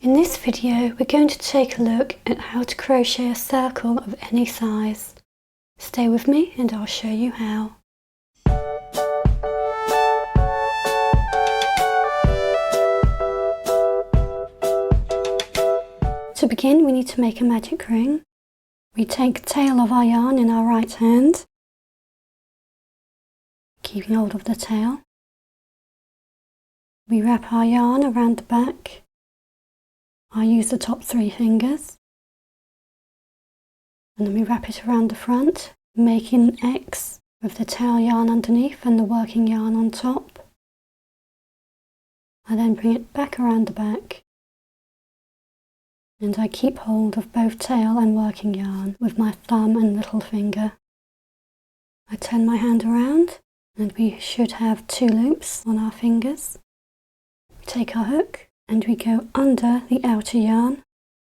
In this video, we're going to take a look at how to crochet a circle of any size. Stay with me and I'll show you how. To begin, we need to make a magic ring. We take the tail of our yarn in our right hand, keeping hold of the tail. We wrap our yarn around the back. I use the top 3 fingers, and then we wrap it around the front, making an X with the tail yarn underneath and the working yarn on top. I then bring it back around the back, and I keep hold of both tail and working yarn with my thumb and little finger. I turn my hand around, and we should have 2 loops on our fingers. We take our hook, and we go under the outer yarn,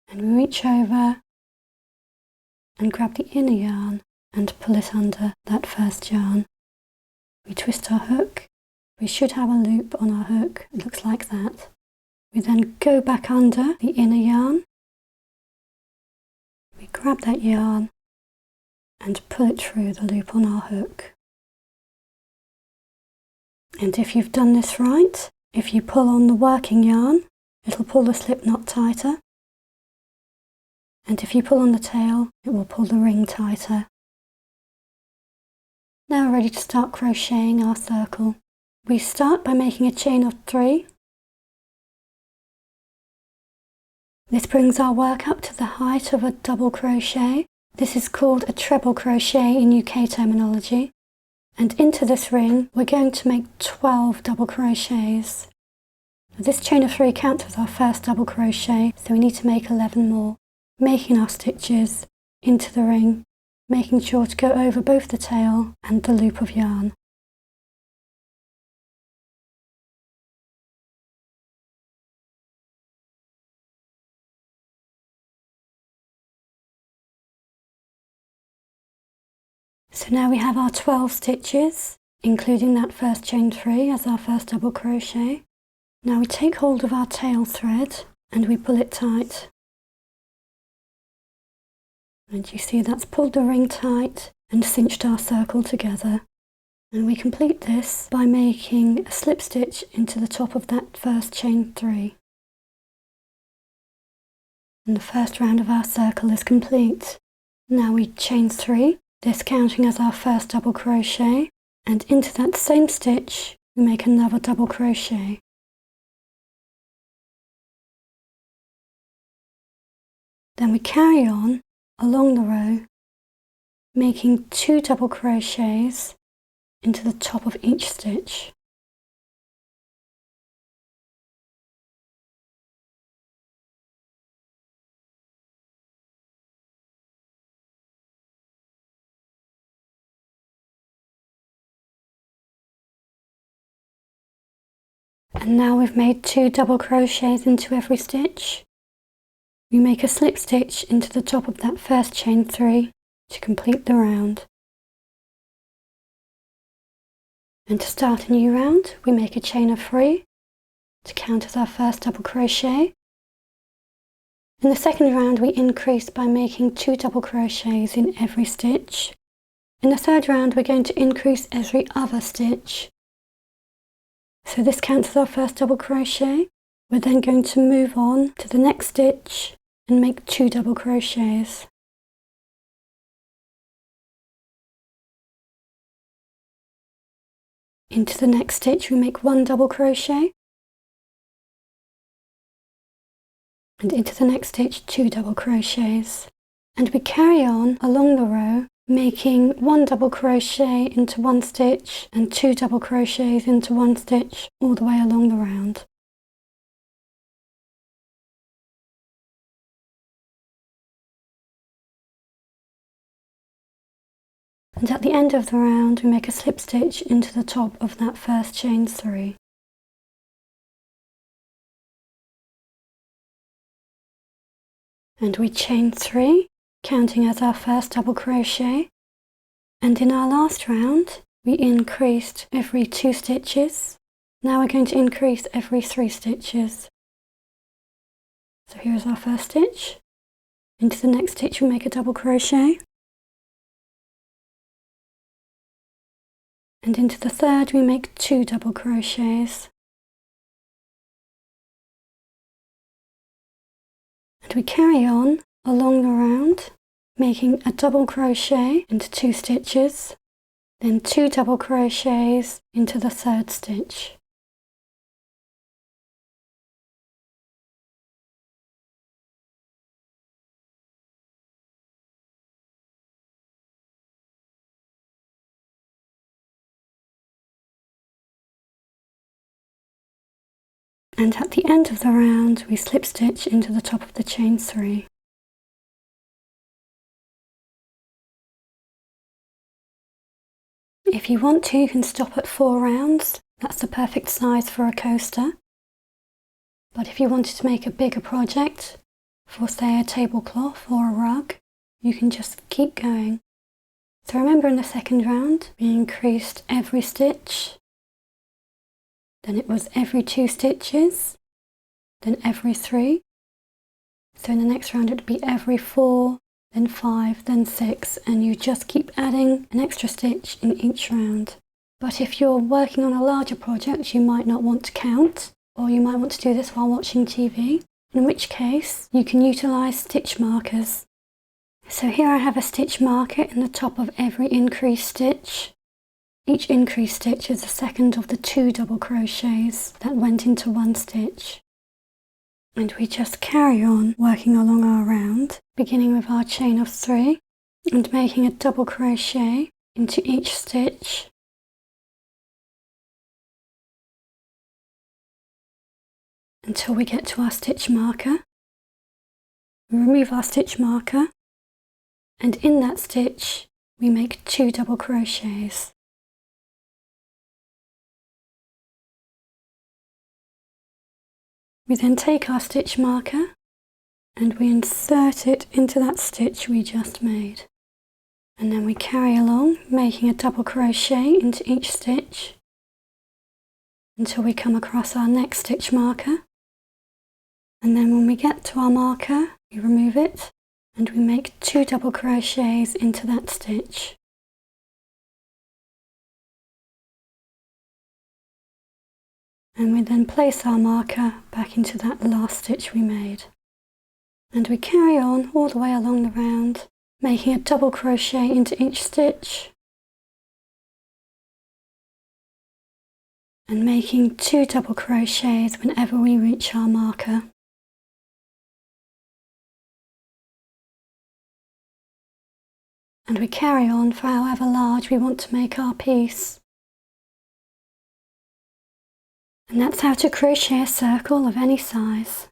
and we reach over and grab the inner yarn and pull it under that first yarn. We twist our hook. We should have a loop on our hook. It looks like that. We then go back under the inner yarn. We grab that yarn and pull it through the loop on our hook. And if you've done this right, if you pull on the working yarn, it'll pull the slip knot tighter. And if you pull on the tail, it will pull the ring tighter. Now we're ready to start crocheting our circle. We start by making a chain of 3. This brings our work up to the height of a double crochet. This is called a treble crochet in UK terminology. And into this ring, we're going to make 12 double crochets. This chain of 3 counts as our first double crochet, so we need to make 11 more, making our stitches into the ring, making sure to go over both the tail and the loop of yarn. So now we have our 12 stitches, including that first chain 3 as our first double crochet. Now we take hold of our tail thread and we pull it tight. And you see that's pulled the ring tight and cinched our circle together. And we complete this by making a slip stitch into the top of that first chain 3. And the first round of our circle is complete. Now we chain 3. This counting as our first double crochet, and into that same stitch we make another double crochet. Then we carry on along the row, making 2 double crochets into the top of each stitch. And now we've made 2 double crochets into every stitch. We make a slip stitch into the top of that first chain 3 to complete the round. And to start a new round, we make a chain of 3 to count as our first double crochet. In the second round, we increase by making 2 double crochets in every stitch. In the third round, we're going to increase every other stitch. So this counts as our first double crochet. We're then going to move on to the next stitch and make 2 double crochets. Into the next stitch we make 1 double crochet, and into the next stitch 2 double crochets. And we carry on along the row, making 1 double crochet into 1 stitch and 2 double crochets into 1 stitch all the way along the round. And at the end of the round we make a slip stitch into the top of that first chain 3. And we chain 3, counting as our first double crochet, and in our last round we increased every 2 stitches. Now we're going to increase every 3 stitches. So here's our first stitch. Into the next stitch we make a double crochet, and into the third we make 2 double crochets, and we carry on along the round, making a double crochet into 2 stitches, then 2 double crochets into the third stitch. And at the end of the round we slip stitch into the top of the chain 3. If you want to, you can stop at 4 rounds. That's the perfect size for a coaster. But if you wanted to make a bigger project, for say a tablecloth or a rug, you can just keep going. So remember, in the second round we increased every stitch, then it was every 2 stitches, then every 3. So in the next round it would be every 4, then 5, then 6, and you just keep adding an extra stitch in each round. But if you're working on a larger project, you might not want to count, or you might want to do this while watching TV, in which case you can utilise stitch markers. So here I have a stitch marker in the top of every increased stitch. Each increased stitch is the second of the 2 double crochets that went into 1 stitch. And we just carry on working along our round, beginning with our chain of 3 and making a double crochet into each stitch. Until we get to our stitch marker. We remove our stitch marker, and in that stitch we make 2 double crochets. We then take our stitch marker and we insert it into that stitch we just made. And then we carry along, making a double crochet into each stitch until we come across our next stitch marker. And then when we get to our marker, we remove it and we make 2 double crochets into that stitch. And we then place our marker back into that last stitch we made. And we carry on all the way along the round, making a double crochet into each stitch and making 2 double crochets whenever we reach our marker. And we carry on for however large we want to make our piece. And that's how to crochet a circle of any size.